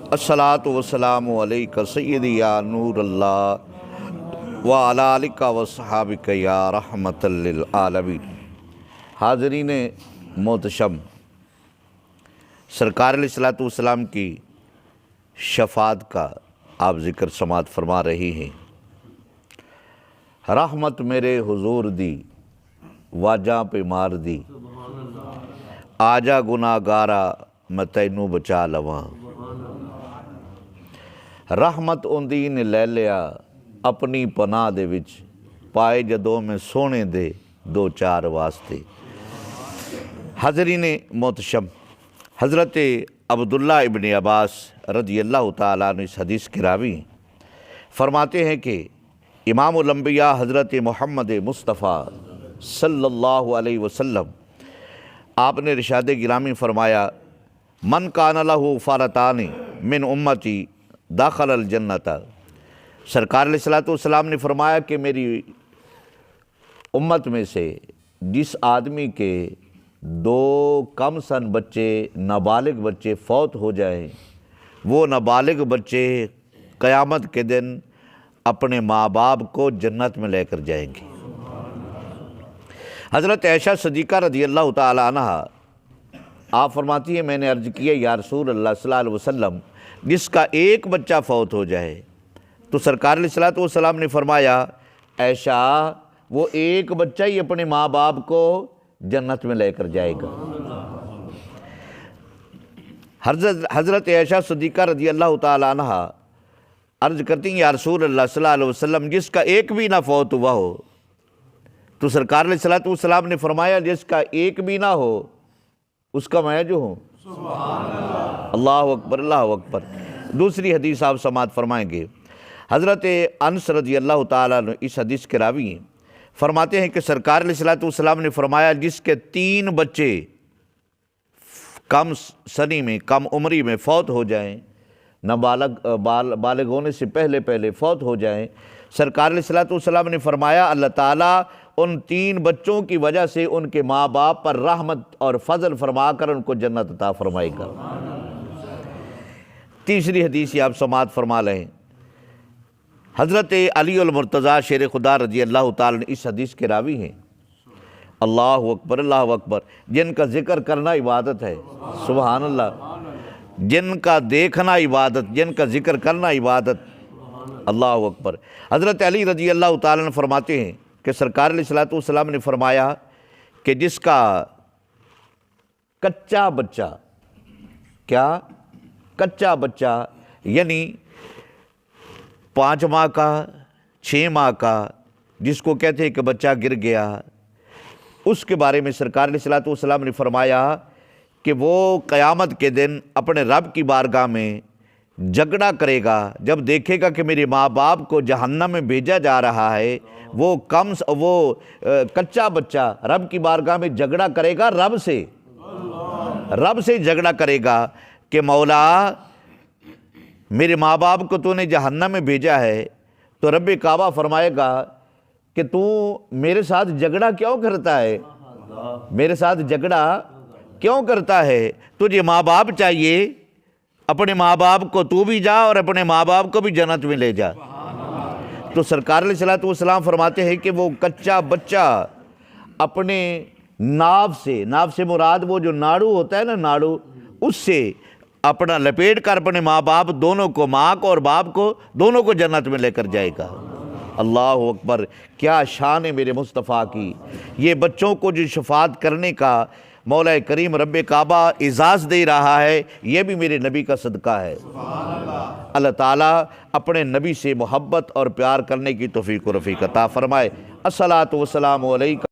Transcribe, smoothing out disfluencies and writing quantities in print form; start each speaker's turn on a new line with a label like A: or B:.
A: अस्सलातु वस्सलामु अलैका सय्यदी या नूर अल्लाह व अला आलिका व सहाबिका या रहमतल लिल आलमीन। हाज़रीन मोहतशम, सरकार अलैहिस्सलातु वस्सलाम की शफ़ाअत का आप ज़िक्र समात फरमा रही हैं। रहमत मेरे हुजूर दी वाजा पे मार दी, आजा गुनाहगारा मैं तैनू बचा लवां। रहमत उंदी ने लै लिया अपनी पनाह दे विच, पाए जदों मैं सोने दे दो चार वास्ते। हाज़रीन मोहतशम, हज़रत अब्दुल्ला इब्न अब्बास रज़ी अल्लाह तआला अन्हु इस हदीस के रावी फरमाते हैं कि इमामुल अंबिया हज़रत मोहम्मद मुस्तफ़ा सल्लल्लाहु अलैहि वसल्लम आपने इरशाद गिरामी फरमाया, मन कान लहू फ़ारतानी मिन उम्मती दाखल अल जन्नता। सरकार अलैहिस्सलातु वस्सलाम ने फरमाया कि मेरी उम्मत में से जिस आदमी के दो कम सन बच्चे नाबालिग बच्चे फौत हो जाएं, वो नाबालिग बच्चे क़यामत के दिन अपने माँ बाप को जन्नत में लेकर जाएंगे। हज़रत आयशा सिद्दीक़ा रज़ी अल्लाह तआला अन्हा आप फरमाती है, मैंने अर्ज़ किया या रसूल अल्लाह सल्लल्लाहु अलैहि वसल्लम, जिसका एक बच्चा फ़ौत हो जाए तो सरकार अलैहिस्सलातु वस्सलाम ने फरमाया, ऐशा वो एक बच्चा ही अपने माँ बाप को जन्नत में लेकर जाएगा। हज़रत आयशा सिद्दीक़ा रज़ी अल्लाह तआला अन्हा अर्ज़ करती हैं, या रसूल अल्लाह सल्लल्लाहु अलैहि वसल्लम, जिसका एक भी ना फ़ौत हुआ हो तो सरकार अलैहिस्सलातु वस्सलाम ने फरमाया, जिसका एक भी ना हो उसका मैं जो हूँ। अल्लाहु अकबर, अल्लाहु अकबर। दूसरी हदीस आप समात फरमाएंगे। हज़रत अनस रज़ी अल्लाह तआला अन्हु इस हदीस के रावी हैं, फरमाते हैं कि सरकार अलैहिस्सलातु वस्सलाम ने फरमाया, जिसके तीन बच्चे कम सनी में कम उम्री में फ़ौत हो जाएं, बालिग होने से पहले पहले फ़ौत हो जाएं, सरकार अलैहिस्सलातु वस्सलाम ने फरमाया, अल्लाह ताला उन तीन बच्चों की वजह से उनके माँ बाप पर रहमत और फजल फरमा कर उनको जन्नत अता फरमाएगा। तीसरी हदीस आप समात फरमा लें। हज़रत अली अल मुर्तज़ा शेर खुदा रज़ी अल्लाह तआला इस हदीस के रावी हैं। अल्लाहु अकबर, अल्लाहु अकबर। जिनका ज़िक्र करना इबादत है, सुबहान अल्लाह। जिनका देखना इबादत, जिनका ज़िक्र करना इबादत, अल्लाहु अकबर। हज़रत अली रज़ी अल्लाह तआला अन्हु फरमाते हैं कि सरकार अलैहिस्सलातु वस्सलाम ने फरमाया कि जिसका कच्चा बच्चा, क्या कच्चा बच्चा यानी 5 माह का 6 माह का, जिसको कहते हैं कि बच्चा गिर गया, उसके बारे में सरकार अलैहिस्सलातु वस्सलाम ने फरमाया कि वो क़यामत के दिन अपने रब की बारगाह में झगड़ा करेगा। जब देखेगा कि मेरे माँ बाप को जहन्नम में भेजा जा रहा है, वो कच्चा बच्चा रब की बारगाह में झगड़ा करेगा, रब से झगड़ा करेगा कि मौला मेरे माँ बाप को तूने जहन्नम में भेजा है। तो रब काबा फरमाएगा कि तू मेरे साथ झगड़ा क्यों करता है, मेरे साथ झगड़ा क्यों करता है? तुझे माँ बाप चाहिए, अपने माँ बाप को तू भी जा और अपने माँ बाप को भी जन्नत में ले जा। तो सरकार अलैहिस्सलातु वस्सलाम फरमाते हैं कि वो कच्चा बच्चा अपने नाभ से मुराद वो जो नाड़ू होता है ना, नाड़ू, उससे अपना लपेट कर अपने माँ बाप दोनों को, माँ को और बाप को, दोनों को जन्नत में लेकर जाएगा। अल्लाहु अकबर। क्या शान है मेरे मुस्तफ़ा की। ये बच्चों को जो शफ़ाअत करने का मौला करीम रब काबा इजाज़ दे रहा है, ये भी मेरे नबी का सदका है। अल्लाह ताला अपने नबी से मोहब्बत और प्यार करने की तौफीक व रफ़ीक अता फ़रमाए। अस्सलातु वस्सलामु अलैका